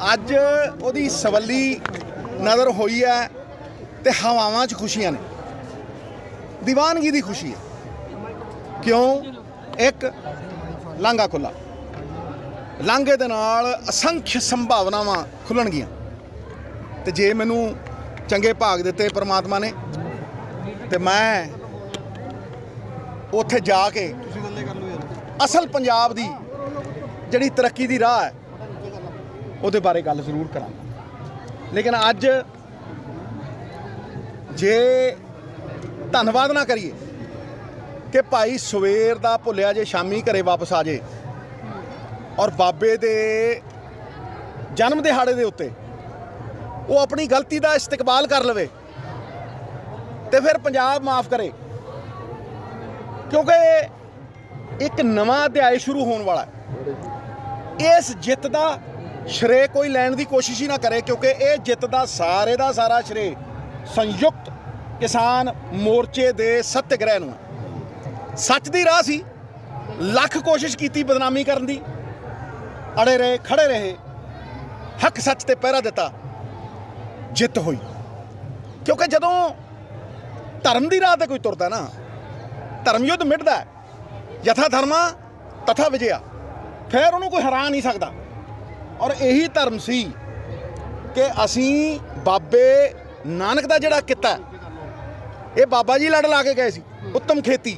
ਅੱਜ ਉਹਦੀ ਸਵੱਲੀ ਨਜ਼ਰ ਹੋਈ ਹੈ ਤੇ ਹਵਾਵਾਂ 'ਚ ਖੁਸ਼ੀਆਂ ਨੇ, ਦੀਵਾਨਗੀ ਦੀ ਖੁਸ਼ੀ ਹੈ। ਕਿਉਂ? ਇੱਕ ਲਾਂਘਾ ਖੁੱਲ੍ਹਾ, ਲਾਂਘੇ ਦੇ ਨਾਲ ਅਸੰਖ ਸੰਭਾਵਨਾਵਾਂ ਖੁੱਲਣਗੀਆਂ। ਤੇ ਜੇ ਮੈਨੂੰ ਚੰਗੇ ਭਾਗ ਦਿੱਤੇ ਪਰਮਾਤਮਾ ਨੇ ਤੇ ਮੈਂ ਉੱਥੇ ਜਾ ਕੇ ਅਸਲ ਪੰਜਾਬ ਦੀ ਜਿਹੜੀ ਤਰੱਕੀ ਦੀ ਰਾਹ ਹੈ ਉਹਦੇ ਬਾਰੇ ਗੱਲ ਜ਼ਰੂਰ ਕਰਾਂਗਾ। ਲੇਕਿਨ ਅੱਜ ਜੇ ਧੰਨਵਾਦ ਨਾ ਕਰੀਏ ਕਿ ਭਾਈ ਸਵੇਰ ਦਾ ਭੁੱਲਿਆ ਜੇ ਸ਼ਾਮੀ ਘਰੇ ਵਾਪਸ ਆ ਜੇ ਔਰ ਬਾਬੇ ਦੇ ਜਨਮ ਦਿਹਾੜੇ ਦੇ ਉੱਤੇ ਉਹ ਆਪਣੀ ਗਲਤੀ ਦਾ ਇਸਤਕਬਾਲ ਕਰ ਲਵੇ ਤੇ ਫਿਰ ਪੰਜਾਬ ਮਾਫ ਕਰੇ, ਕਿਉਂਕਿ ਇੱਕ ਨਵਾਂ ਅਧਿਆਇ ਸ਼ੁਰੂ ਹੋਣ ਵਾਲਾ ਹੈ। ਇਸ ਜਿੱਤ ਦਾ ਸ਼੍ਰੇ ਕੋਈ ਲੈਣ ਦੀ ਕੋਸ਼ਿਸ਼ ਹੀ ਨਾ ਕਰੇ, ਕਿਉਂਕਿ ਇਹ ਜਿੱਤ ਦਾ ਸਾਰਾ ਸ਼੍ਰੇ ਸੰਯੁਕਤ ਕਿਸਾਨ ਮੋਰਚੇ ਦੇ ਸੱਤਿਆਗ੍ਰਹਿ ਨੂੰ ਹੈ। ਸੱਚ ਦੀ ਰਾਹ ਸੀ, ਲੱਖ ਕੋਸ਼ਿਸ਼ ਕੀਤੀ ਬਦਨਾਮੀ ਕਰਨ ਦੀ, ਅੜੇ ਰਹੇ, ਖੜੇ ਰਹੇ, ਹੱਕ ਸੱਚ ਤੇ ਪਹਿਰਾ ਦਿੱਤਾ, ਜਿੱਤ ਹੋਈ। ਕਿਉਂਕਿ ਜਦੋਂ ਧਰਮ ਦੀ ਰਾਹ ਤੇ ਕੋਈ ਤੁਰਦਾ ਨਾ, ਧਰਮ ਯੁੱਧ ਮਿਟਦਾ, ਯਥਾ ਧਰਮਾ ਤਥਾ ਵਿਜਿਆ, ਫਿਰ ਉਹਨੂੰ ਕੋਈ ਹਰਾ ਨਹੀਂ ਸਕਦਾ। ਔਰ ਇਹੀ ਧਰਮ ਸੀ ਕਿ ਅਸੀਂ ਬਾਬੇ ਨਾਨਕ ਦਾ ਜਿਹੜਾ ਕਿੱਤਾ, ਇਹ ਬਾਬਾ ਜੀ ਲੜ ਲਾ ਕੇ ਗਏ ਸੀ। ਉੱਤਮ ਖੇਤੀ,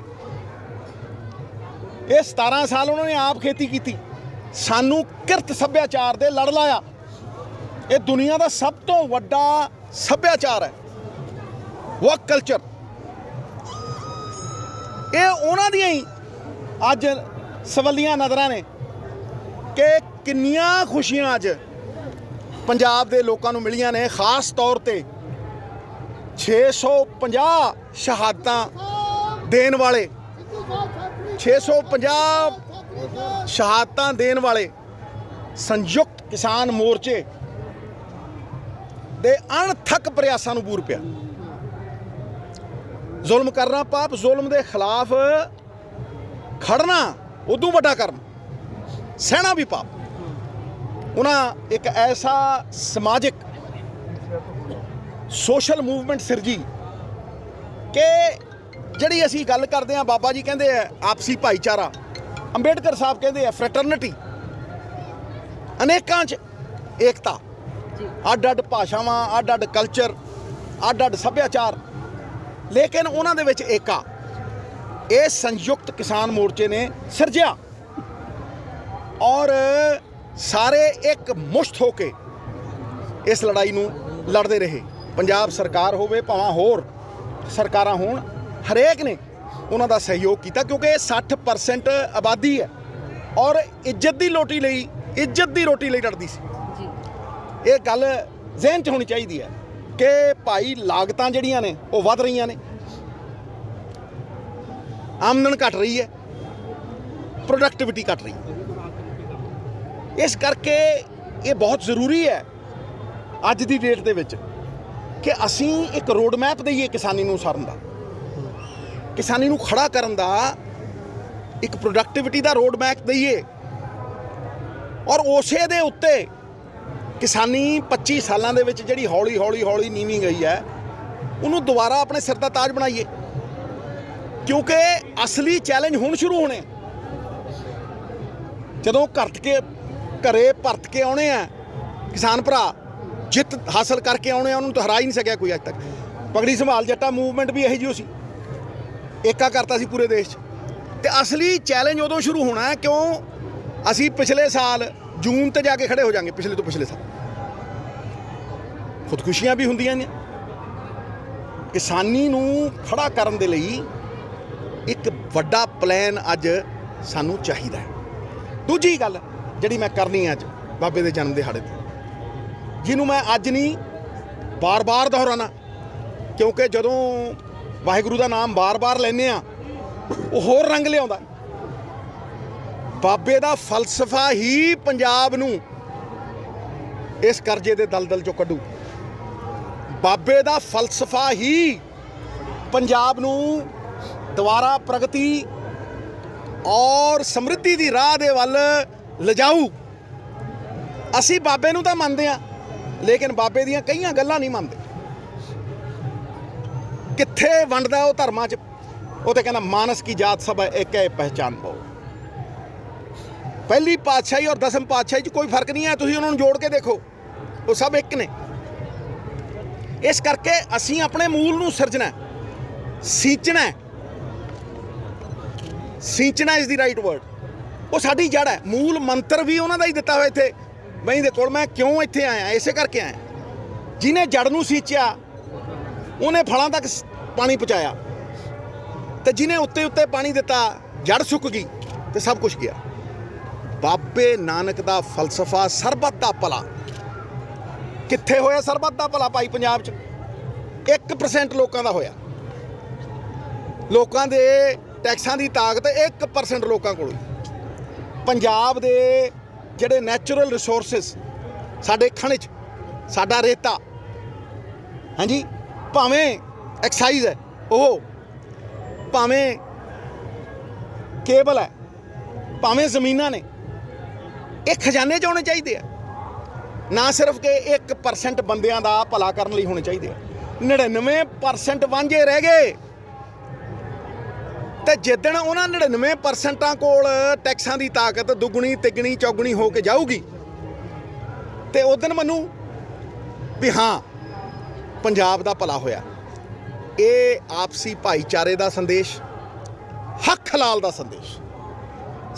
ਇਹ 17 ਸਾਲ ਉਹਨਾਂ ਨੇ ਆਪ ਖੇਤੀ ਕੀਤੀ, ਸਾਨੂੰ ਕਿਰਤ ਸੱਭਿਆਚਾਰ ਦੇ ਲੜ ਲਾਇਆ। ਇਹ ਦੁਨੀਆ ਦਾ ਸਭ ਤੋਂ ਵੱਡਾ ਸੱਭਿਆਚਾਰ ਹੈ, ਵਰਕ ਕਲਚਰ। ਇਹ ਉਹਨਾਂ ਦੀਆਂ ਹੀ ਅੱਜ ਸਵੱਲੀਆਂ ਨਜ਼ਰਾਂ ਨੇ ਕਿ ਕਿੰਨੀਆਂ ਖੁਸ਼ੀਆਂ ਅੱਜ ਪੰਜਾਬ ਦੇ ਲੋਕਾਂ ਨੂੰ ਮਿਲੀਆਂ ਨੇ। ਖਾਸ ਤੌਰ ਤੇ 650 ਸ਼ਹਾਦਤਾਂ ਦੇਣ ਵਾਲੇ 650 ਸ਼ਹਾਦਤਾਂ ਦੇਣ ਵਾਲੇ ਸੰਯੁਕਤ ਕਿਸਾਨ ਮੋਰਚੇ ਦੇ ਅਣਥੱਕ ਪ੍ਰਯਾਸਾਂ ਨੂੰ ਬੂਰ ਪਿਆ। ਜ਼ੁਲਮ ਕਰਨਾ ਪਾਪ, ਜ਼ੁਲਮ ਦੇ ਖਿਲਾਫ ਖੜਨਾ ਉਦੋਂ ਵੱਡਾ ਕਰਮ, ਸਹਿਣਾ ਵੀ ਪਾਪ। ਉਹਨਾਂ ਇੱਕ ਐਸਾ ਸਮਾਜਿਕ ਸੋਸ਼ਲ ਮੂਵਮੈਂਟ ਸਿਰਜੀ ਕਿ ਜਿਹੜੀ ਅਸੀਂ ਗੱਲ ਕਰਦੇ ਹਾਂ, ਬਾਬਾ ਜੀ ਕਹਿੰਦੇ ਆ ਆਪਸੀ ਭਾਈਚਾਰਾ, ਅੰਬੇਡਕਰ ਸਾਹਿਬ ਕਹਿੰਦੇ ਆ ਫਰੈਟਰਨਿਟੀ, ਅਨੇਕਾਂ 'ਚ ਏਕਤਾ, ਅੱਡ-ਅੱਡ ਭਾਸ਼ਾਵਾਂ, ਅੱਡ-ਅੱਡ ਕਲਚਰ, ਅੱਡ-ਅੱਡ ਸੱਭਿਆਚਾਰ, ਲੇਕਿਨ ਉਹਨਾਂ ਦੇ ਵਿੱਚ ਏਕਾ ਇਹ ਸੰਯੁਕਤ ਕਿਸਾਨ ਮੋਰਚੇ ਨੇ ਸਿਰਜਿਆ। ਔਰ ਸਾਰੇ ਇੱਕ ਮੁਸ਼ਤ ਹੋ ਕੇ ਇਸ ਲੜਾਈ ਨੂੰ ਲੜਦੇ ਰਹੇ। ਪੰਜਾਬ ਸਰਕਾਰ ਹੋਵੇ ਭਾਵੇਂ ਹੋਰ ਸਰਕਾਰਾਂ ਹੋਣ, ਹਰੇਕ ਨੇ ਉਹਨਾਂ ਦਾ ਸਹਿਯੋਗ ਕੀਤਾ, ਕਿਉਂਕਿ ਇਹ 60% ਆਬਾਦੀ ਹੈ ਔਰ ਇੱਜ਼ਤ ਦੀ ਰੋਟੀ ਲਈ ਲੜਦੀ ਸੀ। ਇਹ ਗੱਲ ਜ਼ਿਹਨ 'ਚ ਹੋਣੀ ਚਾਹੀਦੀ ਹੈ ਕਿ ਭਾਈ ਲਾਗਤਾਂ ਜਿਹੜੀਆਂ ਨੇ ਉਹ ਵੱਧ ਰਹੀਆਂ ਨੇ, ਆਮਦਨ ਘਟ ਰਹੀ ਹੈ, ਪ੍ਰੋਡਕਟਿਵਿਟੀ ਘਟ ਰਹੀ ਹੈ। ਇਸ ਕਰਕੇ ਇਹ ਬਹੁਤ ਜ਼ਰੂਰੀ ਹੈ ਅੱਜ ਦੀ ਡੇਟ ਦੇ ਵਿੱਚ ਕਿ ਅਸੀਂ ਇੱਕ ਰੋਡ ਮੈਪ ਦਈਏ ਕਿਸਾਨੀ ਨੂੰ ਉਸਾਰਨ ਦਾ, ਕਿਸਾਨੀ ਨੂੰ ਖੜਾ ਕਰਨ ਦਾ ਇੱਕ ਪ੍ਰੋਡਕਟਿਵਿਟੀ ਦਾ ਰੋਡ ਮੈਪ ਦਈਏ। ਔਰ ਉਸੇ ਦੇ ਉੱਤੇ ਕਿਸਾਨੀ 25 ਸਾਲਾਂ ਦੇ ਵਿੱਚ ਜਿਹੜੀ ਹੌਲੀ ਨੀਵੀਂ ਗਈ ਹੈ, ਉਹਨੂੰ ਦੁਬਾਰਾ ਆਪਣੇ ਸਿਰ ਦਾ ਤਾਜ ਬਣਾਈਏ, ਕਿਉਂਕਿ ਅਸਲੀ ਚੈਲੰਜ ਹੁਣ ਸ਼ੁਰੂ ਹੋਣੇ। ਜਦੋਂ ਘਰੇ ਭਰਤ ਕੇ ਆਉਣੇ ਆ ਕਿਸਾਨ ਭਰਾ, ਜਿੱਤ ਹਾਸਲ ਕਰਕੇ ਆਉਣੇ ਆ, ਉਹਨੂੰ ਤਾਂ ਹਰਾ ਹੀ ਨਹੀਂ ਸਕਿਆ ਕੋਈ ਅੱਜ ਤੱਕ। ਪਗੜੀ ਸੰਭਾਲ ਜੱਟਾ ਮੂਵਮੈਂਟ ਵੀ ਇਹੋ ਜਿਹੀ ਸੀ, ਏਕਾ ਕਰਤਾ ਸੀ ਪੂਰੇ ਦੇਸ਼ 'ਚ। ਤੇ ਅਸਲੀ ਚੈਲੰਜ ਉਦੋਂ ਸ਼ੁਰੂ ਹੋਣਾ ਹੈ, ਕਿਉਂ ਅਸੀਂ ਪਿਛਲੇ ਸਾਲ ਜੂਨ ਤੇ ਜਾ ਕੇ ਖੜੇ ਹੋ ਜਾਾਂਗੇ, ਪਿਛਲੇ ਤੋਂ ਪਿਛਲੇ ਸਾਲ। ਖੁਦਕੁਸ਼ੀਆਂ ਵੀ ਹੁੰਦੀਆਂ ਨੇ। ਕਿਸਾਨੀ ਨੂੰ ਖੜਾ ਕਰਨ ਦੇ ਲਈ ਇੱਕ ਵੱਡਾ ਪਲਾਨ ਅੱਜ ਸਾਨੂੰ ਚਾਹੀਦਾ ਹੈ। ਦੂਜੀ ਗੱਲ ਜਿਹੜੀ ਮੈਂ ਕਰਨੀ ਹੈ ਅੱਜ ਬਾਬੇ ਦੇ ਜਨਮ ਦਿਹਾੜੇ 'ਤੇ, ਜਿਹਨੂੰ ਮੈਂ ਅੱਜ ਨਹੀਂ ਬਾਰ-ਬਾਰ ਦੁਹਰਾਉਣਾ, ਕਿਉਂਕਿ ਜਦੋਂ ਵਾਹਿਗੁਰੂ ਦਾ ਨਾਮ ਬਾਰ-ਬਾਰ ਲੈਂਦੇ ਆ ਉਹ ਹੋਰ ਰੰਗ ਲਿਆਉਂਦਾ। ਬਾਬੇ ਦਾ ਫਲਸਫਾ ਹੀ ਪੰਜਾਬ ਨੂੰ ਇਸ ਕਰਜ਼ੇ ਦੇ ਦਲਦਲ 'ਚੋਂ ਕੱਢੂ। ਬਾਬੇ ਦਾ ਫਲਸਫਾ ਹੀ ਪੰਜਾਬ ਨੂੰ ਦੁਬਾਰਾ ਪ੍ਰਗਤੀ ਔਰ ਸਮਰਿੱਧੀ ਦੀ ਰਾਹ ਦੇ ਵੱਲ ਲਿਜਾਊ। ਅਸੀਂ ਬਾਬੇ ਨੂੰ ਤਾਂ ਮੰਨਦੇ ਹਾਂ, ਲੇਕਿਨ ਬਾਬੇ ਦੀਆਂ ਕਈਆਂ ਗੱਲਾਂ ਨਹੀਂ ਮੰਨਦੇ। ਕਿੱਥੇ ਵੰਡਦਾ ਉਹ ਧਰਮਾਂ 'ਚ, ਉਹ ਤੇ ਕਹਿੰਦਾ ਮਾਨਸ ਕੀ ਜਾਤ ਸਭ ਇੱਕ ਹੈ ਪਹਿਚਾਨ ਪਾਓ। ਪਹਿਲੀ ਪਾਤਸ਼ਾਹੀ ਔਰ ਦਸਮ ਪਾਤਸ਼ਾਹੀ 'ਚ ਕੋਈ ਫਰਕ ਨਹੀਂ ਹੈ, ਤੁਸੀਂ ਉਹਨਾਂ ਨੂੰ ਜੋੜ ਕੇ ਦੇਖੋ, ਉਹ ਸਭ ਇੱਕ ਨੇ। ਇਸ ਕਰਕੇ ਅਸੀਂ ਆਪਣੇ ਮੂਲ ਨੂੰ ਸਿਰਜਣਾ, ਸਿੰਚਣਾ। ਸਿੰਚਣਾ ਇਜ਼ ਦੀ ਰਾਈਟ ਵਰਡ। ਉਹ ਸਾਡੀ ਜੜ ਹੈ। ਮੂਲ ਮੰਤਰ ਵੀ ਉਹਨਾਂ ਦਾ ਹੀ ਦਿੱਤਾ ਹੋਇਆ ਇੱਥੇ। ਬਈ ਦੇ ਕੋਲ ਮੈਂ ਕਿਉਂ ਇੱਥੇ ਆਇਆ, ਇਸੇ ਕਰਕੇ ਆਇਆ। ਜਿਹਨੇ ਜੜ ਨੂੰ ਸਿੰਚਿਆ ਉਹਨੇ ਫਲਾਂ ਤੱਕ ਪਾਣੀ ਪਹੁੰਚਾਇਆ, ਤੇ ਜਿਹਨੇ ਉੱਤੇ ਉੱਤੇ ਪਾਣੀ ਦਿੱਤਾ ਜੜ ਸੁੱਕ ਗਈ ਤੇ ਸਭ ਕੁਝ ਗਿਆ। ਬਾਬੇ ਨਾਨਕ ਦਾ ਫਲਸਫਾ ਸਰਬੱਤ ਦਾ ਭਲਾ। ਕਿੱਥੇ ਹੋਇਆ ਸਰਬੱਤ ਦਾ ਭਲਾ ਭਾਈ? ਪੰਜਾਬ 'ਚ 1% ਲੋਕਾਂ ਦਾ ਹੋਇਆ। ਲੋਕਾਂ ਦੇ ਟੈਕਸਾਂ ਦੀ ਤਾਕਤ 1% ਲੋਕਾਂ ਕੋਲ। ਪੰਜਾਬ ਦੇ ਜਿਹੜੇ ਨੈਚੁਰਲ ਰਿਸੋਰਸਿਸ, ਸਾਡੇ ਖਣਿਜ, ਸਾਡਾ ਰੇਤਾ, ਹਾਂਜੀ, ਭਾਵੇਂ ਐਕਸਾਈਜ਼ ਹੈ, ਉਹ ਭਾਵੇਂ ਕੇਬਲ ਹੈ, ਭਾਵੇਂ ਜ਼ਮੀਨਾਂ ਨੇ, ਇਹ ਖਜ਼ਾਨੇ 'ਚ ਹੋਣੇ ਚਾਹੀਦੇ ਆ। ਨਾ ਸਿਰਫ ਕਿ 1% ਬੰਦਿਆਂ ਦਾ ਭਲਾ ਕਰਨ ਲਈ ਹੋਣੇ ਚਾਹੀਦੇ ਆ। 99% ਵਾਂਝੇ ਰਹਿ ਗਏ। ਤੇ ਜਿੱਦਣ ਉਹਨਾਂ 99% ਕੋਲ ਟੈਕਸਾਂ ਦੀ ਤਾਕਤ ਦੁੱਗਣੀ ਤਿੱਗਣੀ ਚੌਗਣੀ ਹੋ ਕੇ ਜਾਊਗੀ, ਤੇ ਉਦਣ ਮੈਨੂੰ ਵੀ ਹਾਂ ਪੰਜਾਬ ਦਾ ਭਲਾ ਹੋਇਆ। ਇਹ ਆਪਸੀ ਭਾਈਚਾਰੇ ਦਾ ਸੰਦੇਸ਼, ਹੱਕ ਹਲਾਲ ਦਾ ਸੰਦੇਸ਼,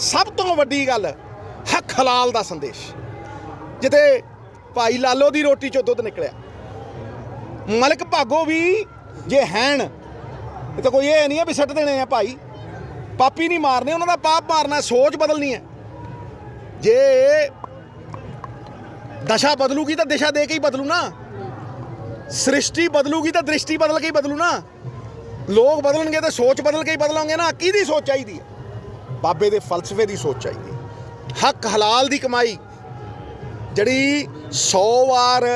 ਸਭ ਤੋਂ ਵੱਡੀ ਗੱਲ ਹੱਕ ਹਲਾਲ ਦਾ ਸੰਦੇਸ਼। ਜਿੱਥੇ ਭਾਈ ਲਾਲੋ ਦੀ ਰੋਟੀ 'ਚੋਂ ਦੁੱਧ ਨਿਕਲਿਆ, ਮਲਕ ਭਾਗੋ ਵੀ ਜੇ ਹੈਣ, ਇਹ ਤਾਂ ਕੋਈ ਇਹ ਨਹੀਂ ਹੈ ਵੀ ਸੱਟ ਦੇਣੇ ਆ ਭਾਈ। ਪਾਪੀ ਨਹੀਂ ਮਾਰਨੇ, ਉਹਨਾਂ ਦਾ ਪਾਪ ਮਾਰਨਾ। ਸੋਚ ਬਦਲਣੀ ਹੈ। ਜੇ ਦਸ਼ਾ ਬਦਲੂਗੀ ਤਾਂ ਦਿਸ਼ਾ ਦੇ ਕੇ ਹੀ ਬਦਲੂ ਨਾ। ਸ੍ਰਿਸ਼ਟੀ ਬਦਲੂਗੀ ਤਾਂ ਦ੍ਰਿਸ਼ਟੀ ਬਦਲ ਕੇ ਹੀ ਬਦਲੂ ਨਾ। ਲੋਕ ਬਦਲਣਗੇ ਤਾਂ ਸੋਚ ਬਦਲ ਕੇ ਹੀ ਬਦਲਾਂਗੇ ਨਾ। ਕਿਹਦੀ ਸੋਚ ਚਾਹੀਦੀ ਹੈ? ਬਾਬੇ ਦੇ ਫਲਸਫੇ ਦੀ ਸੋਚ ਚਾਹੀਦੀ ਹੈ। ਹੱਕ ਹਲਾਲ ਦੀ ਕਮਾਈ ਜਿਹੜੀ 100 ਵਾਰ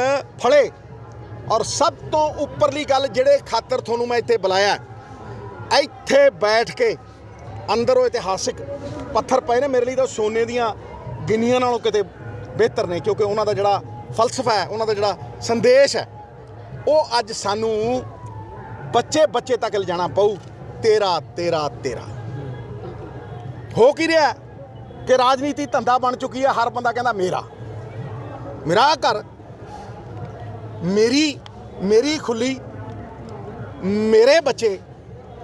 ਫੜੇ। ਔਰ ਸਭ ਤੋਂ ਉੱਪਰਲੀ ਗੱਲ, ਜਿਹੜੇ ਖਾਤਰ ਤੁਹਾਨੂੰ ਮੈਂ ਇੱਥੇ ਬੁਲਾਇਆ, ਇੱਥੇ ਬੈਠ ਕੇ ਅੰਦਰ ਉਹ ਇਤਿਹਾਸਿਕ ਪੱਥਰ ਪਏ ਨੇ, ਮੇਰੇ ਲਈ ਤਾਂ ਸੋਨੇ ਦੀਆਂ ਗਿਣੀਆਂ ਨਾਲੋਂ ਕਿਤੇ ਬਿਹਤਰ ਨੇ। ਕਿਉਂਕਿ ਉਹਨਾਂ ਦਾ ਜਿਹੜਾ ਫਲਸਫਾ ਹੈ, ਉਹਨਾਂ ਦਾ ਜਿਹੜਾ ਸੰਦੇਸ਼ ਹੈ, ਉਹ ਅੱਜ ਸਾਨੂੰ ਬੱਚੇ ਤੱਕ ਲਿਜਾਣਾ ਪਊ। ਤੇਰਾ ਤੇਰਾ ਤੇਰਾ ਹੋ ਕੀ ਰਿਹਾ ਕਿ ਰਾਜਨੀਤੀ ਧੰਦਾ ਬਣ ਚੁੱਕੀ ਹੈ। ਹਰ ਬੰਦਾ ਕਹਿੰਦਾ ਮੇਰਾ ਮੇਰਾ ਘਰ, ਮੇਰੀ ਖੁੱਲੀ, ਮੇਰੇ ਬੱਚੇ।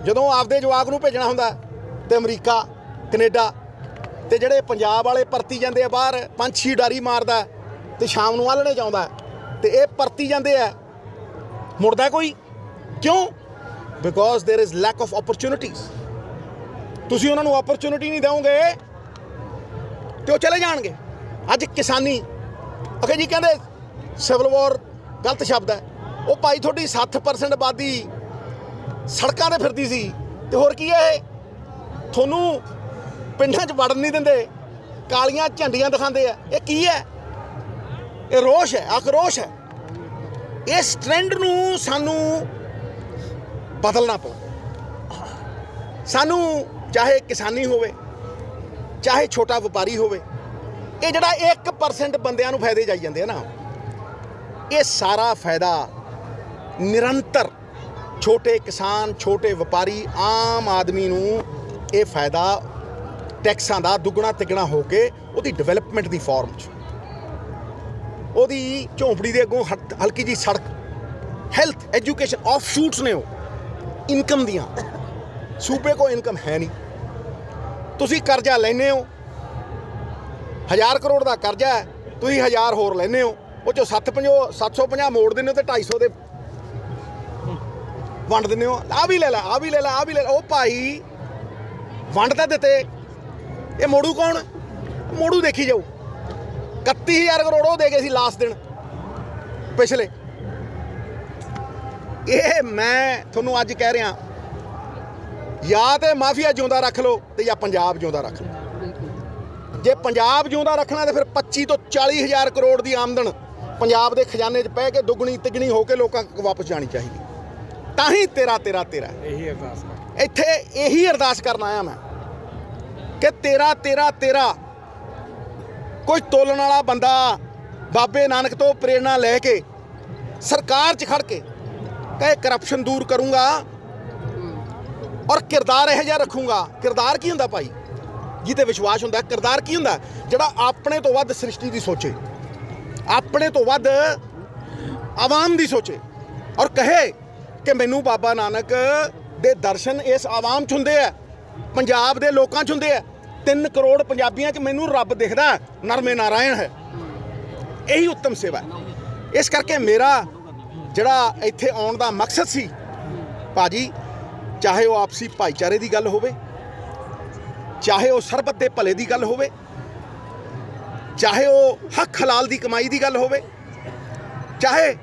ਜਦੋਂ ਆਪਦੇ ਜਵਾਕ ਨੂੰ ਭੇਜਣਾ ਹੁੰਦਾ ਤੇ ਅਮਰੀਕਾ, ਕੈਨੇਡਾ, ਤੇ ਜਿਹੜੇ ਪੰਜਾਬ ਵਾਲੇ ਪਰਤੀ ਜਾਂਦੇ ਆ ਬਾਹਰ, ਪੰਛੀ ਉਡਾਰੀ ਮਾਰਦਾ ਤੇ ਸ਼ਾਮ ਨੂੰ ਆਲਣੇ ਚਾਹੁੰਦਾ, ਤੇ ਇਹ ਪਰਤੀ ਜਾਂਦੇ ਆ, ਮੁੜਦਾ ਕੋਈ ਕਿਉਂ? Because there is lack of opportunities. ਤੁਸੀਂ ਉਹਨਾਂ ਨੂੰ ਓਪਰਚੁਨਿਟੀ ਨਹੀਂ ਦਿਓਗੇ ਤੇ ਉਹ ਚਲੇ ਜਾਣਗੇ। ਅੱਜ ਕਿਸਾਨੀ ਅਖੇ ਜੀ ਕਹਿੰਦੇ ਸਿਵਲ ਵਾਰ ਗਲਤ ਸ਼ਬਦ ਹੈ। ਉਹ ਭਾਈ ਤੁਹਾਡੀ 60% ਆਬਾਦੀ ਸੜਕਾਂ 'ਤੇ ਫਿਰਦੀ ਸੀ, ਤੇ ਹੋਰ ਕੀ ਹੈ? ਇਹ ਤੁਹਾਨੂੰ ਪਿੰਡਾਂ 'ਚ ਵੜਨ ਨਹੀਂ ਦਿੰਦੇ, ਕਾਲੀਆਂ ਝੰਡੀਆਂ ਦਿਖਾਉਂਦੇ ਆ। ਇਹ ਕੀ ਹੈ? ਇਹ ਰੋਸ਼ ਹੈ, ਆਕਰੋਸ਼ ਹੈ। ਇਸ ਟ੍ਰੈਂਡ ਨੂੰ ਸਾਨੂੰ ਬਦਲਣਾ ਪਊ। ਸਾਨੂੰ ਚਾਹੇ ਕਿਸਾਨੀ ਹੋਵੇ, ਚਾਹੇ ਛੋਟਾ ਵਪਾਰੀ ਹੋਵੇ, ਇਹ ਜਿਹੜਾ 1% ਬੰਦਿਆਂ ਨੂੰ ਫਾਇਦੇ ਜਾਈ ਜਾਂਦੇ ਆ ਨਾ, ਇਹ ਸਾਰਾ ਫਾਇਦਾ ਨਿਰੰਤਰ ਛੋਟੇ ਕਿਸਾਨ, ਛੋਟੇ ਵਪਾਰੀ, ਆਮ ਆਦਮੀ ਨੂੰ ਇਹ ਫਾਇਦਾ ਟੈਕਸਾਂ ਦਾ ਦੁੱਗਣਾ ਤਿੱਗਣਾ ਹੋ ਕੇ ਉਹਦੀ ਡਿਵੈਲਪਮੈਂਟ ਦੀ ਫਾਰਮ 'ਚ, ਉਹਦੀ ਝੌਂਪੜੀ ਦੇ ਅੱਗੋਂ ਹਲਕੀ ਜੀ ਸੜਕ, ਹੈਲਥ, ਐਜੂਕੇਸ਼ਨ, ਆਫ ਸ਼ੂਟਸ ਨੇ ਉਹ ਇਨਕਮ ਦੀਆਂ। ਸੂਬੇ ਕੋਲ ਇਨਕਮ ਹੈ ਨਹੀਂ। ਤੁਸੀਂ ਕਰਜ਼ਾ ਲੈਂਦੇ ਹੋ, 1000 ਕਰੋੜ ਦਾ ਕਰਜ਼ਾ ਹੈ, ਤੁਸੀਂ 1000 ਹੋਰ ਲੈਂਦੇ ਹੋ, ਉਹ 'ਚੋਂ 750 ਮੋੜ ਦਿੰਦੇ ਹੋ ਤੇ 250 ਦੇ ਵੰਡ ਦਿੰਦੇ ਹੋ। ਆਹ ਵੀ ਲੈ ਲਾ, ਆਹ ਵੀ ਲੈ ਲਾ, ਆਹ ਵੀ ਲੈ ਲਾ। ਉਹ ਭਾਈ ਵੰਡ ਤਾਂ ਦਿੱਤੇ, ਇਹ ਮੋੜੂ ਕੌਣ? ਮੋੜੂ ਦੇਖੀ ਜਾਊ। 31000 ਕਰੋੜ ਉਹ ਦੇ ਗਏ ਸੀ ਲਾਸਟ ਦਿਨ ਪਿਛਲੇ। ਇਹ ਮੈਂ ਤੁਹਾਨੂੰ ਅੱਜ ਕਹਿ ਰਿਹਾ, ਜਾਂ ਤੇ ਮਾਫੀਆ ਜਿਉਂਦਾ ਰੱਖ ਲਓ ਤੇ ਜਾਂ ਪੰਜਾਬ ਜਿਉਂਦਾ ਰੱਖ ਲਓ। ਜੇ ਪੰਜਾਬ ਜਿਉਂਦਾ ਰੱਖਣਾ ਤੇ ਫਿਰ 25 ਤੋਂ 40,000 ਕਰੋੜ ਦੀ ਆਮਦਨ ਪੰਜਾਬ ਦੇ ਖਜ਼ਾਨੇ 'ਚ ਪੈ ਕੇ ਦੁੱਗਣੀ ਤਿੱਗਣੀ ਹੋ ਕੇ ਲੋਕਾਂ ਕੋਲ ਵਾਪਸ ਜਾਣੀ ਚਾਹੀਦੀ। ਤਾਂ ਹੀ ਤੇਰਾ ਤੇਰਾ ਤੇਰਾ ਇਹੀ ਅਰਦਾਸ ਇੱਥੇ ਇਹੀ ਅਰਦਾਸ ਕਰਨ ਆਇਆ ਮੈਂ ਕਿ ਤੇਰਾ ਤੇਰਾ ਤੇਰਾ। ਕੋਈ ਤੋਲਣ ਵਾਲਾ ਬੰਦਾ ਬਾਬੇ ਨਾਨਕ ਤੋਂ ਪ੍ਰੇਰਣਾ ਲੈ ਕੇ ਸਰਕਾਰ 'ਚ ਖੜ ਕੇ ਕਹੇ ਕਰਪਸ਼ਨ ਦੂਰ ਕਰੂੰਗਾ ਔਰ ਕਿਰਦਾਰ ਇਹੋ ਜਿਹਾ ਰੱਖੂੰਗਾ। ਕਿਰਦਾਰ ਕੀ ਹੁੰਦਾ ਭਾਈ? ਜਿਹਤੇ ਵਿਸ਼ਵਾਸ ਹੁੰਦਾ। ਕਿਰਦਾਰ ਕੀ ਹੁੰਦਾ? ਜਿਹੜਾ ਆਪਣੇ ਤੋਂ ਵੱਧ ਸ੍ਰਿਸ਼ਟੀ ਦੀ ਸੋਚੇ, ਆਪਣੇ ਤੋਂ ਵੱਧ ਆਵਾਮ ਦੀ ਸੋਚੇ ਔਰ ਕਹੇ ਕਿ ਮੈਨੂੰ ਬਾਬਾ ਨਾਨਕ ਦੇ ਦਰਸ਼ਨ ਇਸ ਆਵਾਮ 'ਚ ਹੁੰਦੇ ਆ, ਪੰਜਾਬ ਦੇ ਲੋਕਾਂ 'ਚ ਹੁੰਦੇ ਆ। 3 ਕਰੋੜ ਪੰਜਾਬੀਆਂ 'ਚ ਮੈਨੂੰ ਰੱਬ ਦਿਖਦਾ, ਨਰਮੇ ਨਾਰਾਇਣ ਹੈ। ਇਹੀ ਉੱਤਮ ਸੇਵਾ ਹੈ। ਇਸ ਕਰਕੇ ਮੇਰਾ ਜਿਹੜਾ ਇੱਥੇ ਆਉਣ ਦਾ ਮਕਸਦ ਸੀ ਭਾਜੀ, ਚਾਹੇ ਉਹ ਆਪਸੀ ਭਾਈਚਾਰੇ ਦੀ ਗੱਲ ਹੋਵੇ, ਚਾਹੇ ਉਹ ਸਰਬੱਤ ਦੇ ਭਲੇ ਦੀ ਗੱਲ ਹੋਵੇ, ਚਾਹੇ ਉਹ ਹੱਕ ਹਲਾਲ ਦੀ ਕਮਾਈ ਦੀ ਗੱਲ ਹੋਵੇ, ਚਾਹੇ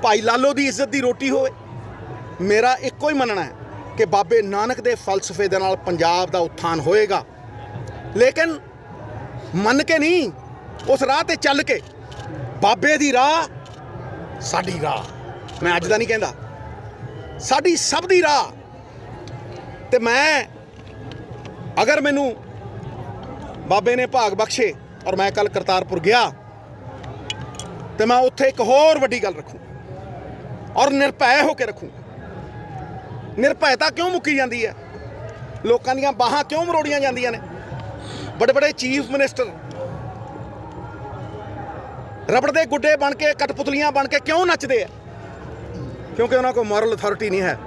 ਭਾਈ ਲਾਲੋ ਦੀ ਇੱਜ਼ਤ ਦੀ ਰੋਟੀ ਹੋਵੇ, ਮੇਰਾ ਇੱਕੋ ਹੀ ਮੰਨਣਾ ਹੈ ਕਿ ਬਾਬੇ ਨਾਨਕ ਦੇ ਫਲਸਫੇ ਦੇ ਨਾਲ ਪੰਜਾਬ ਦਾ ਉਥਾਨ ਹੋਏਗਾ। ਲੇਕਿਨ ਮੰਨ ਕੇ ਨਹੀਂ, ਉਸ ਰਾਹ ਤੇ ਚੱਲ ਕੇ। ਬਾਬੇ ਦੀ ਰਾਹ ਸਾਡੀ ਰਾਹ, ਮੈਂ ਅੱਜ ਦਾ ਨਹੀਂ ਕਹਿੰਦਾ, ਸਾਡੀ ਸਭ ਦੀ ਰਾਹ। ਤੇ ਮੈਂ ਅਗਰ ਮੈਨੂੰ ਬਾਬੇ ਨੇ ਭਾਗ ਬਖਸ਼ੇ ਔਰ ਮੈਂ ਕੱਲ ਕਰਤਾਰਪੁਰ ਗਿਆ ਤੇ ਮੈਂ ਉੱਥੇ ਇੱਕ ਹੋਰ ਵੱਡੀ ਗੱਲ ਰੱਖੂ ਔਰ ਨਿਰਭੈ ਹੋ ਕੇ ਰੱਖੂ। ਨਿਰਭੈਤਾ ਕਿਉਂ ਮੁੱਕੀ ਜਾਂਦੀ ਹੈ? ਲੋਕਾਂ ਦੀਆਂ ਬਾਹਾਂ ਕਿਉਂ ਮਰੋੜੀਆਂ ਜਾਂਦੀਆਂ ਨੇ? ਬੜੇ ਬੜੇ ਚੀਫ ਮਿਨਿਸਟਰ ਰਬੜ ਦੇ ਗੁੱਡੇ ਬਣ ਕੇ, ਕਠਪੁਤਲੀਆਂ ਬਣ ਕੇ ਕਿਉਂ ਨੱਚਦੇ ਆ? ਕਿਉਂਕਿ ਉਹਨਾਂ ਕੋਲ ਮੋਰਲ ਅਥਾਰਟੀ ਨਹੀਂ ਹੈ,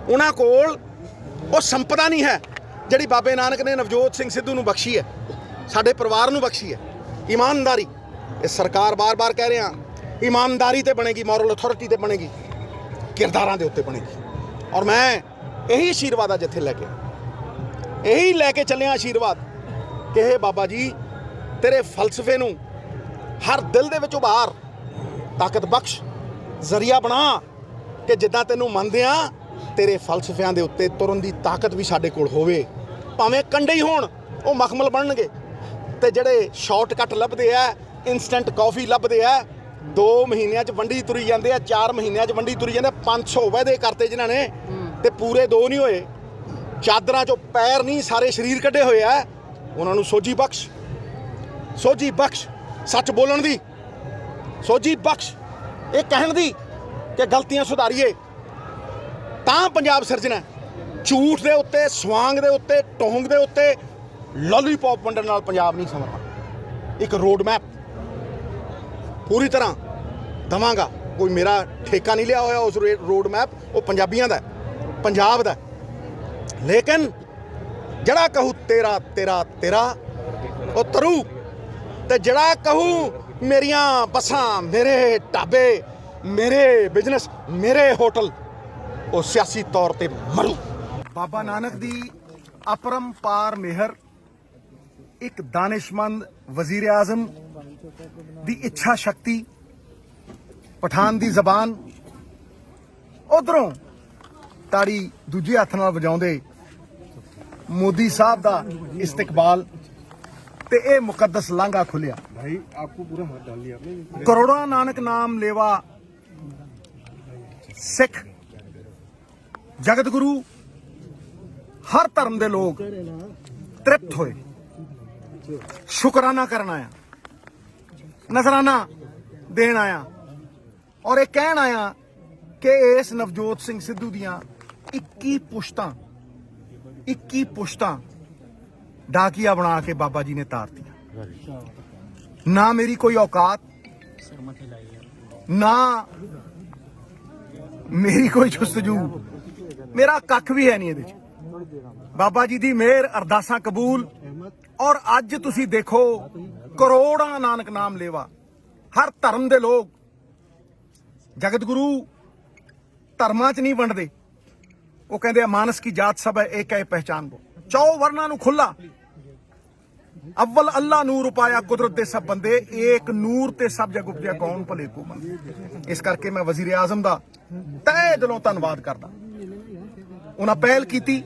ਉਹਨਾਂ ਕੋਲ ਉਹ ਸੰਪਦਾ ਨਹੀਂ ਹੈ ਜਿਹੜੀ ਬਾਬੇ ਨਾਨਕ ਨੇ ਨਵਜੋਤ ਸਿੰਘ ਸਿੱਧੂ ਨੂੰ ਬਖਸ਼ੀ ਹੈ, ਸਾਡੇ ਪਰਿਵਾਰ ਨੂੰ ਬਖਸ਼ੀ ਹੈ। ਇਮਾਨਦਾਰੀ, ਇਹ ਸਰਕਾਰ ਬਾਰ-ਬਾਰ ਕਹਿ ਰਹੇ ਹਾਂ, ਇਮਾਨਦਾਰੀ ਤੇ ਬਣੇਗੀ, ਮੋਰਲ ਅਥਾਰਟੀ ਤੇ ਬਣੇਗੀ, ਕਿਰਦਾਰਾਂ ਦੇ ਉੱਤੇ ਬਣੇਗੀ। ਔਰ ਮੈਂ ਇਹੀ ਆਸ਼ੀਰਵਾਦ ਆ ਜਿੱਥੇ ਲੈ ਕੇ, ਇਹੀ ਲੈ ਕੇ ਚੱਲਿਆ ਆਸ਼ੀਰਵਾਦ ਕਿ ਇਹ ਬਾਬਾ ਜੀ ਤੇਰੇ ਫਲਸਫੇ ਨੂੰ ਹਰ ਦਿਲ ਦੇ ਵਿੱਚ ਉਭਾਰ, ਤਾਕਤ ਬਖਸ਼, ਜ਼ਰੀਆ ਬਣਾ ਕਿ ਜਿੱਦਾਂ ਤੈਨੂੰ ਮੰਨਦੇ ਆ ਤੇਰੇ ਫਲਸਫਿਆਂ ਦੇ ਉੱਤੇ ਤੁਰਨ ਦੀ ਤਾਕਤ ਵੀ ਸਾਡੇ ਕੋਲ ਹੋਵੇ। ਭਾਵੇਂ ਕੰਡੇ ਹੀ ਹੋਣ, ਉਹ ਮਖਮਲ ਬਣਨਗੇ। ਤੇ ਜਿਹੜੇ ਸ਼ਾਰਟਕਟ ਲੱਭਦੇ ਆ, ਇਨਸਟੈਂਟ ਕਾਫੀ ਲੱਭਦੇ ਆ, 2 ਮਹੀਨਿਆਂ 'ਚ ਵੰਡੀ ਤੁਰੀ ਜਾਂਦੇ ਆ, 4 ਮਹੀਨਿਆਂ 'ਚ ਵੰਡੀ ਤੁਰੀ ਜਾਂਦੇ। 500 ਵਾਅਦੇ ਕਰਤੇ ਜਿਨ੍ਹਾਂ ਨੇ ਤੇ ਪੂਰੇ 2 ਨਹੀਂ ਹੋਏ। ਚਾਦਰਾਂ 'ਚੋਂ ਪੈਰ ਨਹੀਂ, ਸਾਰੇ ਸਰੀਰ ਕੱਢੇ ਹੋਏ ਆ। ਉਹਨਾਂ ਨੂੰ ਸੋਝੀ ਬਖਸ਼, ਸੋਝੀ ਬਖਸ਼, ਸੱਚ ਬੋਲਣ ਦੀ ਸੋਝੀ ਬਖਸ਼, ਇਹ ਕਹਿਣ ਦੀ ਕਿ ਗਲਤੀਆਂ ਸੁਧਾਰੀਏ ਤਾਂ ਪੰਜਾਬ ਸਿਰਜਣਾ। ਝੂਠ ਦੇ ਉੱਤੇ, ਸਵਾਂਗ ਦੇ ਉੱਤੇ, ਟੋਂਗ ਦੇ ਉੱਤੇ ਲੋਲੀਪੌਪ ਵੰਡਣ ਨਾਲ ਪੰਜਾਬ ਨਹੀਂ ਸੰਵਰਨਾ। ਇੱਕ ਰੋਡ ਮੈਪ ਪੂਰੀ ਤਰ੍ਹਾਂ ਦੇਵਾਂਗਾ। ਕੋਈ ਮੇਰਾ ਠੇਕਾ ਨਹੀਂ ਲਿਆ ਹੋਇਆ ਉਸ ਰੋਡ ਮੈਪ, ਉਹ ਪੰਜਾਬੀਆਂ ਦਾ, ਪੰਜਾਬ ਦਾ। ਲੇਕਿਨ ਜਿਹੜਾ ਕਹੂ ਤੇਰਾ ਤੇਰਾ ਤੇਰਾ ਉਹ ਤਰੂ, ਤੇ ਜਿਹੜਾ ਕਹੂ ਮੇਰੀਆਂ ਬੱਸਾਂ, ਮੇਰੇ ਢਾਬੇ, ਮੇਰੇ ਬਿਜ਼ਨਸ, ਮੇਰੇ ਹੋਟਲ, ਉਹ ਸਿਆਸੀ ਤੌਰ ਤੇ ਮਰੂ। ਬਾਬਾ ਨਾਨਕ ਦੀ ਅਪਰੰਪਾਰ ਮਿਹਰ, ਇੱਕ ਦਾਨਿਸ਼ਮੰਦ ਵਜ਼ੀਰ ਆਜ਼ਮ ਦੀ ਇੱਛਾ ਸ਼ਕਤੀ, ਪਠਾਨ ਦੀ ਜ਼ਬਾਨ, ਉਧਰੋਂ ਤਾੜੀ ਦੂਜੇ ਹੱਥ ਨਾਲ ਵਜਾਉਂਦੇ ਮੋਦੀ ਸਾਹਿਬ ਦਾ ਇਸਤਕਬਾਲ ਤੇ ਇਹ ਮੁਕੱਦਸ ਲਾਂਘਾ ਖੁੱਲਿਆ। ਭਾਈ ਆਪਕੋ ਪੂਰਾ ਹੱਥ ਡਾਲ ਲਿਆ ਆਪਨੇ। ਕਰੋੜਾਂ ਨਾਨਕ ਨਾਮ ਲੇਵਾ ਸਿੱਖ ਜਗਤ ਗੁਰੂ, ਹਰ ਧਰਮ ਦੇ ਲੋਕ ਤ੍ਰਿਪਤ ਹੋਏ। ਸ਼ੁਕਰਾਨਾ ਕਰਨ ਆਇਆ, ਨਜ਼ਰਾਨਾ ਦੇਣ ਆਇਆ ਔਰ ਇਹ ਕਹਿਣ ਆਇਆ ਕਿ ਇਸ ਨਵਜੋਤ ਸਿੰਘ ਸਿੱਧੂ ਦੀਆਂ 21 ਪੁਸ਼ਤਾਂ ਡਾਕੀਆ ਬਣਾ ਕੇ ਬਾਬਾ ਜੀ ਨੇ ਤਾਰਤੀਆਂ। ਨਾ ਮੇਰੀ ਕੋਈ ਔਕਾਤ, ਨਾ ਮੇਰੀ ਕੋਈ ਜੁਸਤਜੂ, ਮੇਰਾ ਕੱਖ ਵੀ ਹੈ ਨਹੀਂ ਇਹਦੇ 'ਚ। ਬਾਬਾ ਜੀ ਦੀ ਮਿਹਰ, ਅਰਦਾਸਾਂ ਕਬੂਲ। ਔਰ ਅੱਜ ਤੁਸੀਂ ਦੇਖੋ ਕਰੋੜਾਂ ਨਾਨਕ ਨਾਮ ਲੇਵਾ, ਹਰ ਧਰਮ ਦੇ ਲੋਕ। ਜਗਤ ਗੁਰੂ ਧਰਮਾਂ 'ਚ ਨਹੀਂ ਵੰਡਦੇ, ਉਹ ਕਹਿੰਦੇ ਆ ਮਾਨਸ ਕੀ ਜਾਤ ਸਭ ਹੈ ਏਕ ਹੈ ਪਹਿਚਾਨ ਬੋ। 4 ਵਰਨਾਂ ਨੂੰ ਖੁੱਲਾ। ਅਵਲ ਅੱਲਾ ਨੂਰ ਪਾਇਆ ਕੁਦਰਤ ਦੇ ਸਭ ਬੰਦੇ, ਏਕ ਨੂਰ ਤੇ ਸਭ ਜਗ ਉਪਜਿਆ ਕੌਣ ਭਲੇ ਕੋ ਮੰਦੇ। ਇਸ ਕਰਕੇ ਮੈਂ ਵਜ਼ੀਰ ਆਜ਼ਮ ਦਾ ਤਹਿ ਦਿਲੋਂ ਧੰਨਵਾਦ ਕਰਦਾ। ਉਹਨਾਂ ਪਹਿਲ ਕੀਤੀ,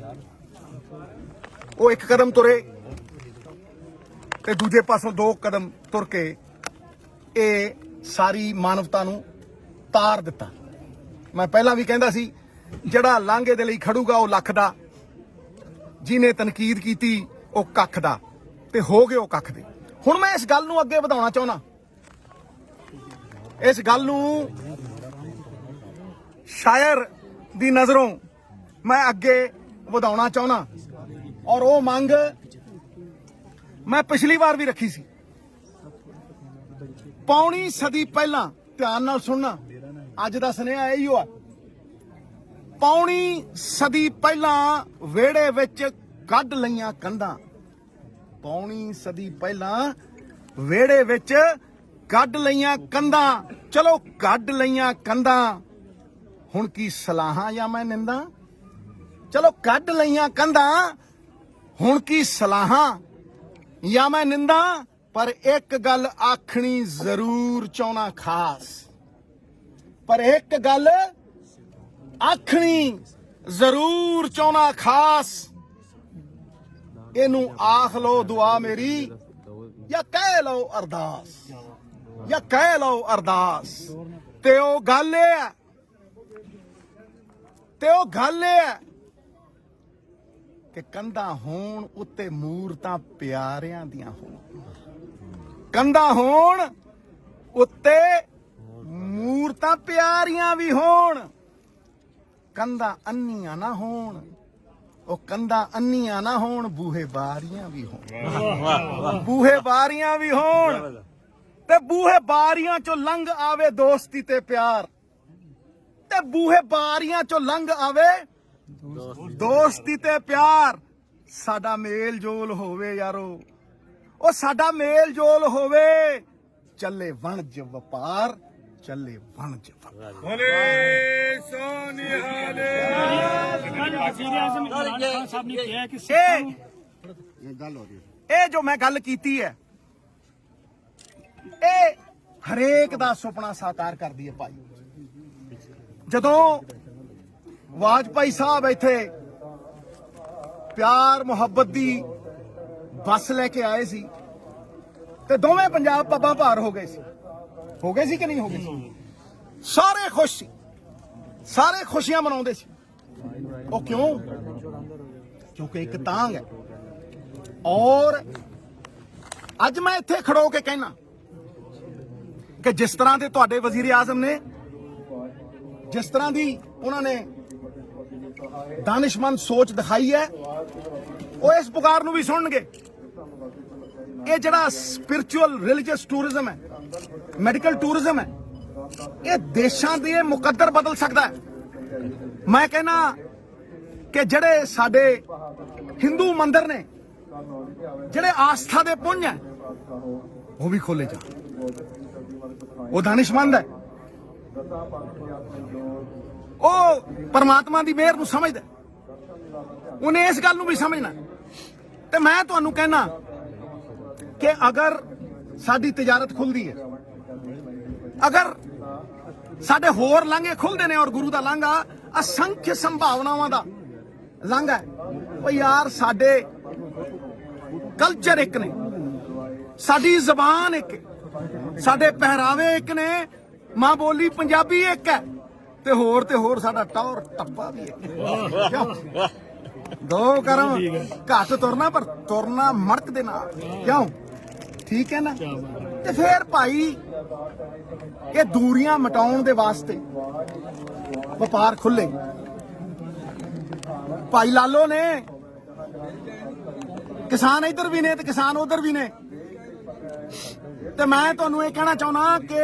ਉਹ 1 ਕਦਮ ਤੁਰੇ ਤੇ ਦੂਜੇ ਪਾਸੋਂ 2 ਕਦਮ ਤੁਰ ਕੇ ਇਹ ਸਾਰੀ ਮਾਨਵਤਾ ਨੂੰ ਤਾਰ ਦਿੱਤਾ। ਮੈਂ ਪਹਿਲਾਂ ਵੀ ਕਹਿੰਦਾ ਸੀ, ਜਿਹੜਾ ਲਾਂਘੇ ਦੇ ਲਈ ਖੜੂਗਾ ਉਹ ਲੱਖ ਦਾ, ਜਿਹਨੇ ਤਨਕੀਦ ਕੀਤੀ ਉਹ ਕੱਖ ਦਾ, ਤੇ ਹੋ ਗਏ ਉਹ ਕੱਖ ਦੇ। ਹੁਣ ਮੈਂ ਇਸ ਗੱਲ ਨੂੰ ਅੱਗੇ ਵਧਾਉਣਾ ਚਾਹੁੰਦਾ, ਇਸ ਗੱਲ ਨੂੰ ਸ਼ਾਇਰ ਦੀ ਨਜ਼ਰੋਂ ਮੈਂ ਅੱਗੇ ਵਧਾਉਣਾ ਚਾਹੁੰਦਾ। ਔਰ ਉਹ ਮੰਗ ਮੈਂ ਪਿਛਲੀ ਵਾਰ ਵੀ ਰੱਖੀ ਸੀ। ਪੌਣੀ ਸਦੀ ਪਹਿਲਾਂ, ਧਿਆਨ ਨਾਲ ਸੁਣਨਾ, ਅੱਜ ਦਾ ਸੁਨੇਹਾ ਇਹੀ ਆ। ਪੌਣੀ ਸਦੀ ਪਹਿਲਾਂ ਵਿਹੜੇ ਵਿੱਚ ਕੱਢ ਲਈਆਂ ਕੰਧਾਂ, ਪੌਣੀ ਸਦੀ ਪਹਿਲਾਂ ਵਿਹੜੇ ਵਿੱਚ ਕੱਢ ਲਈਆਂ ਕੰਧਾਂ। ਚਲੋ ਕੱਢ ਲਈਆਂ ਕੰਧਾਂ, ਹੁਣ ਕੀ ਸਲਾਹਾਂ ਜਾਂ ਮੈਂ ਨਿੰਦਾ। ਚਲੋ ਕੱਢ ਲਈਆਂ ਕੰਧਾਂ, ਹੁਣ ਕੀ ਸਲਾਹਾਂ ਜਾਂ ਮੈਂ ਨਿੰਦਾ। ਪਰ ਇੱਕ ਗੱਲ ਆਖਣੀ ਜ਼ਰੂਰ ਚਾਹੁੰਦਾ ਖਾਸ, ਪਰ ਇੱਕ ਗੱਲ ਆਖਣੀ ਜ਼ਰੂਰ ਚਾਹੁੰਦਾ ਖਾਸ। ਇਹਨੂੰ ਆਖ ਲਓ ਦੁਆ ਮੇਰੀ, ਜਾਂ ਕਹਿ ਲਓ ਅਰਦਾਸ, ਜਾਂ ਕਹਿ ਲਓ ਅਰਦਾਸ। ਤੇ ਉਹ ਗੱਲ ਇਹ ਹੈ, ਤੇ ਉਹ ਗੱਲ ਇਹ ਹੈ ਕਿ ਕੰਧਾਂ ਹੋਣ ਉੱਤੇ ਮੂਰਤਾਂ ਪਿਆਰਿਆਂ ਦੀਆਂ ਹੋਣ, ਕੰਧਾਂ ਹੋਣ ਉੱਤੇ ਮੂਰਤਾਂ ਪਿਆਰੀਆਂ ਵੀ ਹੋਣ। ਕੰਧਾਂ ਅੰਨੀਆਂ ਨਾ ਹੋਣ, ਉਹ ਕੰਧਾਂ ਅੰਨੀਆਂ ਨਾ ਹੋਣ, ਬੂਹੇ ਬਾਰੀਆਂ ਵੀ ਹੋਣ, ਬੂਹੇ ਬਾਰੀਆਂ ਵੀ ਹੋਣ। ਤੇ ਬੂਹੇ ਬਾਰੀਆਂ ਚੋਂ ਲੰਘ ਆਵੇ ਦੋਸਤੀ ਤੇ ਪਿਆਰ, ਤੇ ਬੂਹੇ ਬਾਰੀਆਂ ਚੋਂ ਲੰਘ ਆਵੇ ਦੋਸਤੀ ਤੇ ਪਿਆਰ। ਸਾਡਾ ਮੇਲ ਜੋਲ ਹੋਵੇ ਯਾਰੋ, ਉਹ ਸਾਡਾ ਮੇਲ ਜੋਲ ਹੋਵੇ। ਚੱਲੇ ਵਣਜ ਵਪਾਰ, ਚੱਲੇ ਵਣਜ ਵਪਾਰ। ਬੋਲੇ ਸੋਨਿਹਾਲੇ। ਇਹ ਜੋ ਮੈਂ ਗੱਲ ਕੀਤੀ ਹੈ, ਇਹ ਹਰੇਕ ਦਾ ਸੁਪਨਾ ਸਾਕਾਰ ਕਰਦੀ ਹੈ ਭਾਈ। ਜਦੋਂ ਵਾਜਪਾਈ ਸਾਹਿਬ ਇੱਥੇ ਪਿਆਰ ਮੁਹੱਬਤ ਦੀ ਬੱਸ ਲੈ ਕੇ ਆਏ ਸੀ ਤੇ ਦੋਵੇਂ ਪੰਜਾਬ ਪੱਬਾਂ ਭਾਰ ਹੋ ਗਏ ਸੀ, ਹੋ ਗਏ ਸੀ ਕਿ ਨਹੀਂ ਹੋ ਗਏ ਸੀ? ਸਾਰੇ ਖੁਸ਼ ਸੀ, ਸਾਰੇ ਖੁਸ਼ੀਆਂ ਮਨਾਉਂਦੇ ਸੀ। ਉਹ ਕਿਉਂ? ਕਿਉਂਕਿ ਇੱਕ ਤਾਂਘ ਹੈ। ਔਰ ਅੱਜ ਮੈਂ ਇੱਥੇ ਖੜੋ ਕੇ ਕਹਿਣਾ ਕਿ ਜਿਸ ਤਰ੍ਹਾਂ ਦੇ ਤੁਹਾਡੇ ਵਜ਼ੀਰ ਆਜ਼ਮ ਨੇ, ਜਿਸ ਤਰ੍ਹਾਂ ਦੀ ਉਹਨਾਂ ਨੇ ਦਾਨਿਸ਼ਮੰਦ ਸੋਚ ਦਿਖਾਈ ਹੈ, ਉਹ ਇਸ ਪੁਕਾਰ ਨੂੰ ਵੀ ਸੁਣਨਗੇ। ਇਹ ਜਿਹੜਾ ਸਪਿਰਿਚੁਅਲ ਰਿਲੀਜੀਅਸ ਟੂਰਿਜ਼ਮ ਹੈ, ਮੈਡੀਕਲ ਟੂਰਿਜ਼ਮ ਹੈ, ਇਹ ਦੇਸ਼ਾਂ ਦੇ ਮੁਕੱਦਰ ਬਦਲ ਸਕਦਾ ਹੈ। ਮੈਂ ਕਹਿੰਦਾ ਕਿ ਜਿਹੜੇ ਸਾਡੇ ਹਿੰਦੂ ਮੰਦਿਰ ਨੇ, ਜਿਹੜੇ ਆਸਥਾ ਦੇ ਪੁੰਜ ਹੈ, ਉਹ ਵੀ ਖੋਲੇ ਜਾਣ। ਉਹ ਦਾਨਿਸ਼ਮੰਦ ਹੈ, ਉਹ ਪਰਮਾਤਮਾ ਦੀ ਮਿਹਰ ਨੂੰ ਸਮਝਦਾ, ਉਹਨੇ ਇਸ ਗੱਲ ਨੂੰ ਵੀ ਸਮਝਣਾ। ਤੇ ਮੈਂ ਤੁਹਾਨੂੰ ਕਹਿਣਾ ਕਿ ਅਗਰ ਸਾਡੀ ਤਿਜਾਰਤ ਖੁੱਲਦੀ ਹੈ, ਅਗਰ ਸਾਡੇ ਹੋਰ ਲਾਂਘੇ ਖੁੱਲਦੇ ਨੇ, ਔਰ ਗੁਰੂ ਦਾ ਲਾਂਘਾ ਅਸੰਖਿ ਸੰਭਾਵਨਾਵਾਂ ਦਾ ਲਾਂਘਾ ਹੈ। ਉਹ ਯਾਰ ਸਾਡੇ ਕਲਚਰ ਇੱਕ ਨੇ, ਸਾਡੀ ਜ਼ਬਾਨ ਇੱਕ, ਸਾਡੇ ਪਹਿਰਾਵੇ ਇੱਕ ਨੇ, ਮਾਂ ਬੋਲੀ ਪੰਜਾਬੀ ਇੱਕ ਹੈ, ਤੇ ਹੋਰ ਸਾਡਾ ਟੌਰ ਟੱਪਾ ਵੀ ਇੱਕ। ਦੋ ਕਰਮ ਘੱਟ ਤੁਰਨਾ, ਪਰ ਤੁਰਨਾ ਮੜਕ ਦੇ ਨਾਲ, ਕਿਉਂ? ਠੀਕ ਹੈ ਨਾ? ਤੇ ਫੇਰ ਭਾਈ ਇਹ ਦੂਰੀਆਂ ਮਿਟਾਉਣ ਦੇ ਵਾਸਤੇ ਵਪਾਰ ਖੁੱਲੇ। ਭਾਈ ਲਾਲੋ ਨੇ, ਕਿਸਾਨ ਇੱਧਰ ਵੀ ਨੇ ਤੇ ਕਿਸਾਨ ਉੱਧਰ ਵੀ ਨੇ। ਤੇ ਮੈਂ ਤੁਹਾਨੂੰ ਇਹ ਕਹਿਣਾ ਚਾਹੁੰਦਾ ਕਿ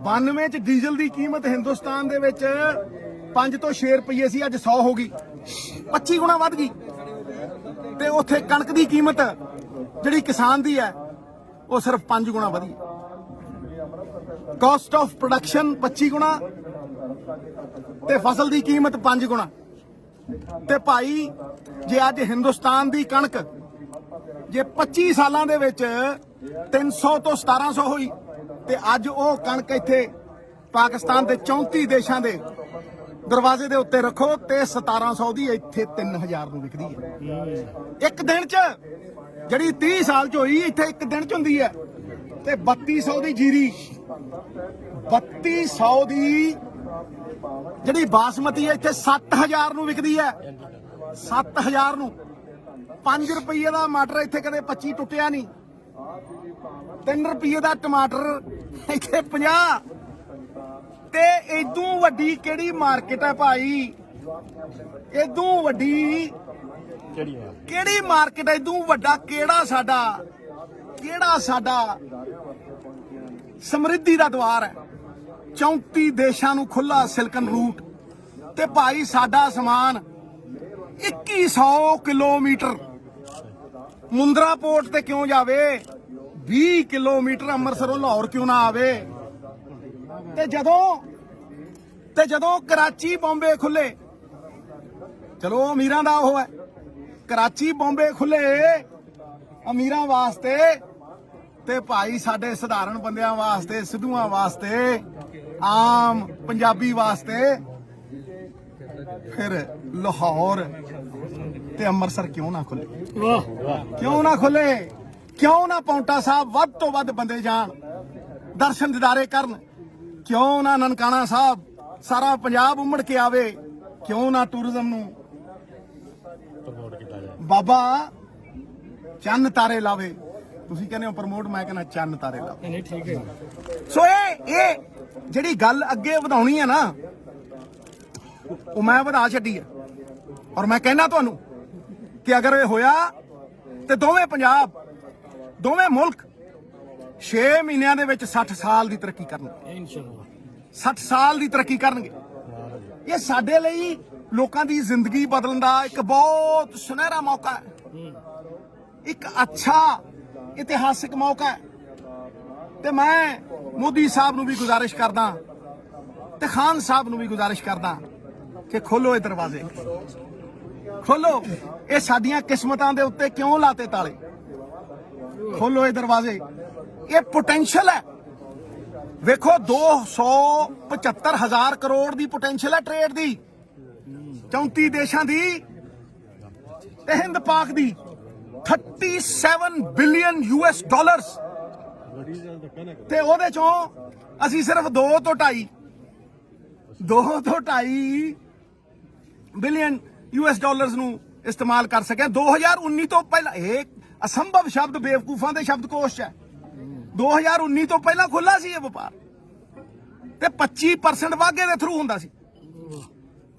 92 ਚ ਡੀਜ਼ਲ ਦੀ ਕੀਮਤ ਹਿੰਦੁਸਤਾਨ ਦੇ ਵਿੱਚ 5 ਤੋਂ 6 ਰੁਪਏ ਸੀ, ਅੱਜ 100 ਹੋ ਗਈ, 25 ਗੁਣਾ ਵੱਧ ਗਈ। ਤੇ ਉੱਥੇ ਕਣਕ ਦੀ ਕੀਮਤ ਜਿਹੜੀ ਕਿਸਾਨ ਦੀ ਹੈ, ਉਹ ਸਿਰਫ 5 ਗੁਣਾ ਵਧੀ। ਕਾਸਟ ਆਫ ਪ੍ਰੋਡਕਸ਼ਨ 25 ਗੁਣਾ ਤੇ ਫਸਲ ਦੀ ਕੀਮਤ 5 ਗੁਣਾ। ਤੇ ਭਾਈ ਜੇ ਅੱਜ ਹਿੰਦੁਸਤਾਨ ਦੀ ਕਣਕ ਜੇ 25 ਸਾਲਾਂ ਦੇ ਵਿੱਚ 300 ਤੋਂ 1700 ਹੋਈ, ਤੇ ਅੱਜ ਉਹ ਕਣਕ ਇੱਥੇ ਪਾਕਿਸਤਾਨ ਦੇ 34 ਦੇਸ਼ਾਂ ਦੇ ਦਰਵਾਜ਼ੇ ਦੇ ਉੱਤੇ ਰੱਖੋ ਤੇ 1700 ਦੀ ਇੱਥੇ 3000 ਨੂੰ ਵਿਕਦੀ ਹੈ ਇੱਕ ਦਿਨ 'ਚ। ਜਿਹੜੀ 30 ਸਾਲ 'ਚ ਹੋਈ ਇੱਥੇ ਇੱਕ ਦਿਨ 'ਚ ਹੁੰਦੀ ਹੈ। ਤੇ 3200 ਦੀ ਜੀਰੀ, 3200 ਦੀ ਜਿਹੜੀ ਬਾਸਮਤੀ ਹੈ ਇੱਥੇ 7000 ਨੂੰ ਵਿਕਦੀ ਹੈ, 7000 ਨੂੰ। 5 ਰੁਪਏ ਦਾ ਮਟਰ ਇੱਥੇ ਕਦੇ 25 ਟੁੱਟਿਆ ਨਹੀਂ। 3 ਰੁਪਏ ਦਾ ਟਮਾਟਰ ਇੱਥੇ 50। ਤੇ ਇਦੋਂ ਵੱਡੀ ਕਿਹੜੀ ਮਾਰਕੀਟ ਹੈ ਭਾਈ? ਇਦੋਂ ਵੱਡੀ ਕਿਹੜੀ ਮਾਰਕੀਟ ਹੈ? ਇਦੋਂ ਵੱਡਾ ਕਿਹੜਾ ਸਾਡਾ ਸਮਰਿੱਧੀ ਦਾ ਦੁਆਰ ਹੈ? 34 ਦੇਸ਼ਾਂ ਨੂੰ ਖੁੱਲਾ ਸਿਲਕਨ ਰੂਟ। ਤੇ ਭਾਈ ਸਾਡਾ ਸਮਾਨ 2100 ਕਿਲੋਮੀਟਰ ਮੁੰਦਰਾ ਪੋਰਟ ਤੇ ਕਿਉਂ ਜਾਵੇ? 20 ਕਿਲੋਮੀਟਰ ਅੰਮ੍ਰਿਤਸਰੋਂ ਲਾਹੌਰ ਕਿਉਂ ਨਾ ਆਵੇ? ਤੇ ਜਦੋਂ ਕਰਾਚੀ ਬੰਬੇ ਖੁੱਲੇ, ਚਲੋ ਅਮੀਰਾਂ ਦਾ ਉਹ ਹੈ, ਕਰਾਚੀ ਬੰਬੇ ਖੁੱਲੇ ਅਮੀਰਾਂ ਵਾਸਤੇ, ਤੇ ਭਾਈ ਸਾਡੇ ਸਧਾਰਨ ਬੰਦਿਆਂ ਵਾਸਤੇ, ਸਿੱਧੂਆਂ ਵਾਸਤੇ, ਆਮ ਪੰਜਾਬੀ ਵਾਸਤੇ ਫਿਰ ਲਾਹੌਰ ਤੇ ਅੰਮ੍ਰਿਤਸਰ ਕਿਉਂ ਨਾ ਖੁੱਲੇ? ਕਿਉਂ ਨਾ ਖੁੱਲੇ? ਕਿਉਂ ਨਾ ਪੌਂਟਾ ਸਾਹਿਬ ਵੱਧ ਤੋਂ ਵੱਧ ਬੰਦੇ ਜਾਣ, ਦਰਸ਼ਨ ਦਿਦਾਰੇ ਕਰਨ? ਕਿਉਂ ਨਾ ਨਨਕਾਣਾ ਸਾਹਿਬ ਸਾਰਾ ਪੰਜਾਬ ਉਮੜ ਕੇ ਆਵੇ? ਕਿਉਂ ਨਾ ਟੂਰਿਜ਼ਮ ਨੂੰ ਬਾਬਾ ਚੰਨ ਤਾਰੇ ਲਾਵੇ? ਤੁਸੀਂ ਕਹਿੰਦੇ ਹੋ ਪ੍ਰਮੋਟ, ਮੈਂ ਕਹਿੰਦਾ ਚੰਨ ਤਾਰੇ ਲਾਵੇ। ਨਹੀਂ ਠੀਕ ਹੈ। ਸੋ ਇਹ ਜਿਹੜੀ ਗੱਲ ਅੱਗੇ ਵਧਾਉਣੀ ਹੈ ਨਾ, ਉਹ ਮੈਂ ਵਧਾ ਛੱਡੀ ਹੈ। ਔਰ ਮੈਂ ਕਹਿੰਦਾ ਤੁਹਾਨੂੰ ਕਿ ਅਗਰ ਇਹ ਹੋਇਆ ਤੇ ਦੋਵੇਂ ਪੰਜਾਬ, ਦੋਵੇਂ ਮੁਲਕ 6 ਮਹੀਨਿਆਂ ਦੇ ਵਿੱਚ 60 ਸਾਲ ਦੀ ਤਰੱਕੀ ਕਰਨਗੇ। ਇਨਸ਼ਾਅੱਲਾ 60 ਸਾਲ ਦੀ ਤਰੱਕੀ ਕਰਨਗੇ। ਇਹ ਸਾਡੇ ਲਈ ਲੋਕਾਂ ਦੀ ਜ਼ਿੰਦਗੀ ਬਦਲਣ ਦਾ ਇੱਕ ਬਹੁਤ ਸੁਨਹਿਰਾ ਮੌਕਾ ਹੈ, ਇੱਕ ਅੱਛਾ ਇਤਿਹਾਸਿਕ ਮੌਕਾ ਹੈ। ਤੇ ਮੈਂ ਮੋਦੀ ਸਾਹਿਬ ਨੂੰ ਵੀ ਗੁਜ਼ਾਰਿਸ਼ ਕਰਦਾ ਤੇ ਖਾਨ ਸਾਹਿਬ ਨੂੰ ਵੀ ਗੁਜ਼ਾਰਿਸ਼ ਕਰਦਾ ਕਿ ਖੋਲੋ ਇਹ ਦਰਵਾਜ਼ੇ, ਖੋਲੋ। ਇਹ ਸਾਡੀਆਂ ਕਿਸਮਤਾਂ ਦੇ ਉੱਤੇ ਕਿਉਂ ਲਾਤੇ ਤਾਲੇ? ਖੋਲੋ ਇਹ ਦਰਵਾਜ਼ੇ। ਇਹ ਪੋਟੈਂਸ਼ੀਅਲ ਹੈ। ਵੇਖੋ 275,000 ਕਰੋੜ ਦੀ ਪੋਟੈਂਸ਼ੀਅਲ ਹੈ ਟ੍ਰੇਡ ਦੀ, 34 ਦੇਸ਼ਾਂ ਦੀ ਤੇ ਹਿੰਦ ਪਾਕ ਦੀ। 37 ਬਿਲੀਅਨ US ਡਾਲਰਸ, ਤੇ ਉਹਦੇ ਚੋਂ ਅਸੀਂ ਸਿਰਫ 2 ਤੋਂ 2.5 ਬਿਲੀਅਨ US ਡਾਲਰਸ ਨੂੰ ਇਸਤੇਮਾਲ ਕਰ ਸਕਿਆ 2019 ਤੋਂ ਪਹਿਲਾਂ। ਇਹ ਅਸੰਭਵ ਸ਼ਬਦ ਬੇਵਕੂਫਾਂ ਦੇ ਸ਼ਬਦਕੋਸ਼ 'ਚ ਹੈ। 2019 ਤੋਂ ਪਹਿਲਾਂ ਖੁੱਲਾ ਸੀ ਇਹ ਵਪਾਰ, ਤੇ 25% ਵਾਧੇ ਦੇ ਥਰੂ ਹੁੰਦਾ ਸੀ।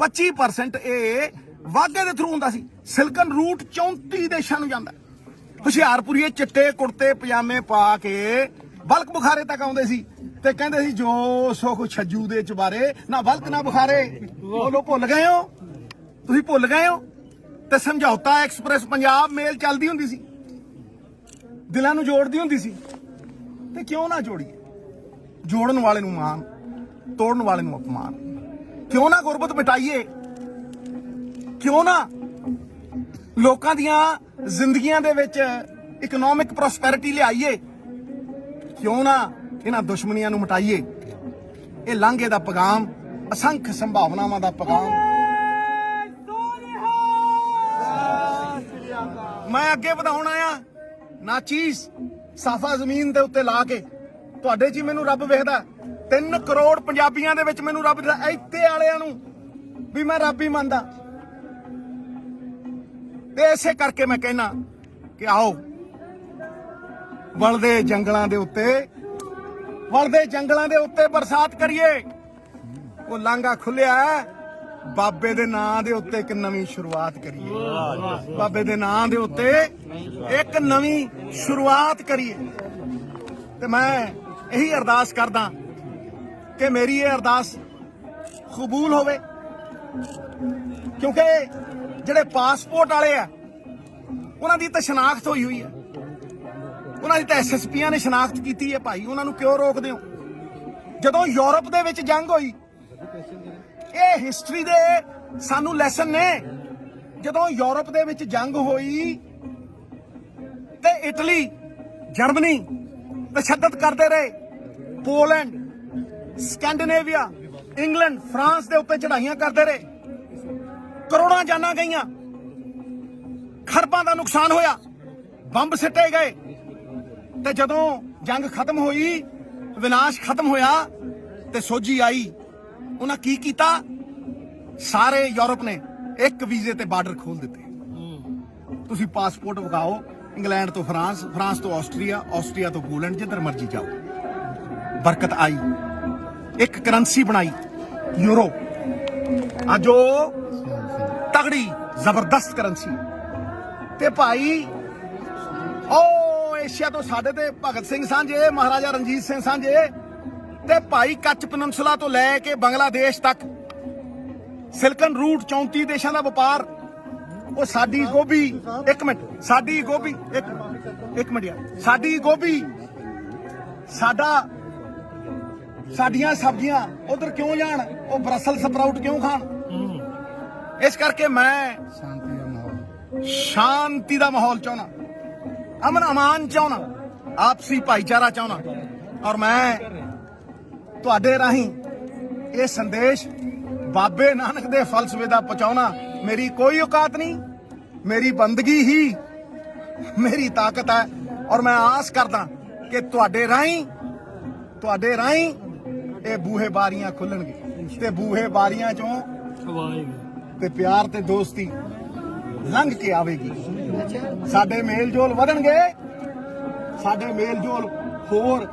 25% ਇਹ ਵਾਧੇ ਦੇ ਥਰੂ ਹੁੰਦਾ ਸੀ। ਸਿਲਕਨ ਰੂਟ 34 ਦੇਸ਼ਾਂ ਨੂੰ ਜਾਂਦਾ। ਹੁਸ਼ਿਆਰਪੁਰੀਏ ਚਿੱਟੇ ਕੁੜਤੇ ਪਜਾਮੇ ਪਾ ਕੇ ਬਲਕ ਬੁਖਾਰੇ ਤੱਕ ਆਉਂਦੇ ਸੀ ਤੇ ਕਹਿੰਦੇ ਸੀ ਜੋ ਸੁਖ ਛੱਜੂ ਦੇ ਚਬਾਰੇ, ਨਾ ਬਲਕ ਨਾ ਬੁਖਾਰੇ। ਬੋਲੋ, ਭੁੱਲ ਗਏ ਹੋ? ਤੁਸੀਂ ਭੁੱਲ ਗਏ ਹੋ? ਤੇ ਸਮਝੌਤਾ ਐਕਸਪ੍ਰੈਸ ਪੰਜਾਬ ਮੇਲ ਚੱਲਦੀ ਹੁੰਦੀ ਸੀ, ਦਿਲਾਂ ਨੂੰ ਜੋੜਦੀ ਹੁੰਦੀ ਸੀ। ਤੇ ਕਿਉਂ ਨਾ ਜੋੜੀਏ? ਜੋੜਨ ਵਾਲੇ ਨੂੰ ਮਾਣ, ਤੋੜਨ ਵਾਲੇ ਨੂੰ ਅਪਮਾਨ। ਕਿਉਂ ਨਾ ਗੁਰਬਤ ਮਿਟਾਈਏ? ਕਿਉਂ ਨਾ ਲੋਕਾਂ ਦੀਆਂ ਜ਼ਿੰਦਗੀਆਂ ਦੇ ਵਿੱਚ ਇਕਨੋਮਿਕ ਪ੍ਰੋਸਪੈਰਿਟੀ ਲਿਆਈਏ? ਕਿਉਂ ਨਾ ਇਹਨਾਂ ਦੁਸ਼ਮਣੀਆਂ ਨੂੰ ਮਿਟਾਈਏ? ਇਹ ਲਾਂਘੇ ਦਾ ਪੈਗਾਮ, ਅਸੰਖ ਸੰਭਾਵਨਾਵਾਂ ਦਾ ਪੈਗਾਮ ਮੈਂ ਅੱਗੇ ਵਧਾਉਣ ਆਇਆ। ਨਾਚੀਜ਼ ਸਾਫਾ ਜ਼ਮੀਨ ਦੇ ਉੱਤੇ ਲਾ ਕੇ ਤੁਹਾਡੇ 'ਚ ਹੀ ਮੈਨੂੰ ਰੱਬ ਵੇਖਦਾ। 3 ਕਰੋੜ ਪੰਜਾਬੀਆਂ ਦੇ ਵਿੱਚ ਮੈਨੂੰ ਰੱਬ ਦਿਖਦਾ। ਇੱਥੇ ਵਾਲਿਆਂ ਨੂੰ ਵੀ ਮੈਂ ਰੱਬ ਹੀ ਮੰਨਦਾ। ਤੇ ਇਸੇ ਕਰਕੇ ਮੈਂ ਕਹਿਣਾ ਕਿ ਆਓ ਵਲਦੇ ਜੰਗਲਾਂ ਦੇ ਉੱਤੇ ਬਰਸਾਤ ਕਰੀਏ। ਉਹ ਲਾਂਘਾ ਖੁੱਲਿਆ ਹੈ, ਬਾਬੇ ਦੇ ਨਾਂ ਦੇ ਉੱਤੇ ਇੱਕ ਨਵੀਂ ਸ਼ੁਰੂਆਤ ਕਰੀਏ। ਬਾਬੇ ਦੇ ਨਾਂ ਦੇ ਉੱਤੇ ਇੱਕ ਨਵੀਂ ਸ਼ੁਰੂਆਤ ਕਰੀਏ। ਤੇ ਮੈਂ ਇਹੀ ਅਰਦਾਸ ਕਰਦਾ ਕਿ ਮੇਰੀ ਇਹ ਅਰਦਾਸ ਕਬੂਲ ਹੋਵੇ, ਕਿਉਂਕਿ ਜਿਹੜੇ ਪਾਸਪੋਰਟ ਵਾਲੇ ਆ ਉਹਨਾਂ ਦੀ ਤਾਂ ਸ਼ਨਾਖਤ ਹੋਈ ਹੈ, ਉਹਨਾਂ ਦੀ ਤਾਂ SSPਆਂ ਨੇ ਸ਼ਨਾਖਤ ਕੀਤੀ ਹੈ। ਭਾਈ ਉਹਨਾਂ ਨੂੰ ਕਿਉਂ ਰੋਕਦੇ ਹੋ? ਜਦੋਂ ਯੂਰਪ ਦੇ ਵਿੱਚ ਜੰਗ ਹੋਈ, ਇਹ ਹਿਸਟਰੀ ਦੇ ਸਾਨੂੰ ਲੈਸਨ ਨੇ। ਜਦੋਂ ਯੂਰਪ ਦੇ ਵਿੱਚ ਜੰਗ ਹੋਈ ਤੇ ਇਟਲੀ, ਜਰਮਨੀ ਤਸ਼ੱਦਦ ਕਰਦੇ ਰਹੇ। ਪੋਲੈਂਡ, ਸਕੈਂਡੀਨੇਵੀਆ, ਇੰਗਲੈਂਡ, ਫਰਾਂਸ ਦੇ ਉੱਤੇ ਚੜਾਈਆਂ ਕਰਦੇ ਰਹੇ। ਕਰੋੜਾਂ ਜਾਨਾਂ ਗਈਆਂ, ਖਰਬਾਂ ਦਾ ਨੁਕਸਾਨ ਹੋਇਆ, ਬੰਬ ਸਿੱਟੇ ਗਏ। ਤੇ ਜਦੋਂ ਜੰਗ ਖਤਮ ਹੋਈ, ਵਿਨਾਸ਼ ਖਤਮ ਹੋਇਆ ਤੇ ਸੋਝੀ ਆਈ, ਉਹਨਾਂ ਕੀ ਕੀਤਾ? ਸਾਰੇ ਯੂਰਪ ਨੇ ਇੱਕ ਵੀਜ਼ੇ ਤੇ ਬਾਰਡਰ ਖੋਲ ਦਿੱਤੇ। ਤੁਸੀਂ ਪਾਸਪੋਰਟ ਵਿਖਾਓ, ਇੰਗਲੈਂਡ ਤੋਂ ਫਰਾਂਸ, ਫਰਾਂਸ ਤੋਂ ਆਸਟਰੀਆ, ਆਸਟਰੀਆ ਤੋਂ ਪੋਲੈਂਡ, ਜਿੱਧਰ ਮਰਜ਼ੀ ਜਾਓ ਬਰਕਤ ਆਈ। ਇੱਕ ਕਰੰਸੀ ਬਣਾਈ ਯੂਰੋ, ਅੱਜ ਉਹ ਤਗੜੀ ਜ਼ਬਰਦਸਤ ਕਰੰਸੀ। ਤੇ ਭਾਈ ਉਹ ਏਸ਼ੀਆ ਤੋਂ ਸਾਡੇ ਤੇ ਭਗਤ ਸਿੰਘ ਸਾਂਝੇ, ਮਹਾਰਾਜਾ ਰਣਜੀਤ ਸਿੰਘ ਸਾਂਝੇ, ਤੇ ਭਾਈ ਕੱਚ ਪਨਿਨਸੂਲਾ ਤੋਂ ਲੈ ਕੇ ਬੰਗਲਾਦੇਸ਼ ਤੱਕ ਸਿਲਕਨ ਰੂਟ 34 ਦੇਸ਼ਾਂ ਦਾ ਵਪਾਰ। ਉਹ ਸਾਡੀ ਗੋਭੀ, ਇੱਕ ਮਿੰਟ, ਸਾਡੀ ਗੋਭੀ, ਇੱਕ ਮਿੰਟ ਯਾਰ, ਸਾਡੀ ਗੋਭੀ, ਸਾਡੀਆਂ ਸਬਜ਼ੀਆਂ ਉਧਰ ਕਿਉਂ ਜਾਣ? ਉਹ ਬਰਸਲ ਸਪਰਾਊਟ ਕਿਉਂ ਖਾਣ? ਇਸ ਕਰਕੇ ਮੈਂ ਸ਼ਾਂਤੀ ਦਾ ਮਾਹੌਲ ਚਾਹੁੰਦਾ, ਅਮਨ ਅਮਾਨ ਚਾਹੁੰਦਾ, ਆਪਸੀ ਭਾਈਚਾਰਾ ਚਾਹੁੰਦਾ। ਔਰ ਮੈਂ ਤੁਹਾਡੇ ਰਾਹੀਂ ਇਹ ਸੰਦੇਸ਼ ਬਾਬੇ ਨਾਨਕ ਦੇ ਫਲਸਫੇ ਦਾ ਪਹੁੰਚਾਉਣਾ। ਮੇਰੀ ਕੋਈ ਔਕਾਤ ਨਹੀਂ, ਮੇਰੀ ਬੰਦਗੀ ਹੀ ਮੇਰੀ ਤਾਕਤ ਹੈ। ਔਰ ਮੈਂ ਆਸ ਕਰਦਾ ਕਿ ਤੁਹਾਡੇ ਰਾਹੀਂ ਇਹ ਬੂਹੇ ਬਾਰੀਆਂ ਖੁੱਲਣਗੇ ਤੇ ਬੂਹੇ ਬਾਰੀਆਂ ਚੋਂ ਤੇ ਪਿਆਰ ਤੇ ਦੋਸਤੀ ਲੰਘ ਕੇ ਆਵੇਗੀ। ਸਾਡੇ ਮੇਲ ਜੋਲ ਵਧਣਗੇ, ਸਾਡੇ ਮੇਲ ਜੋਲ ਹੋਰ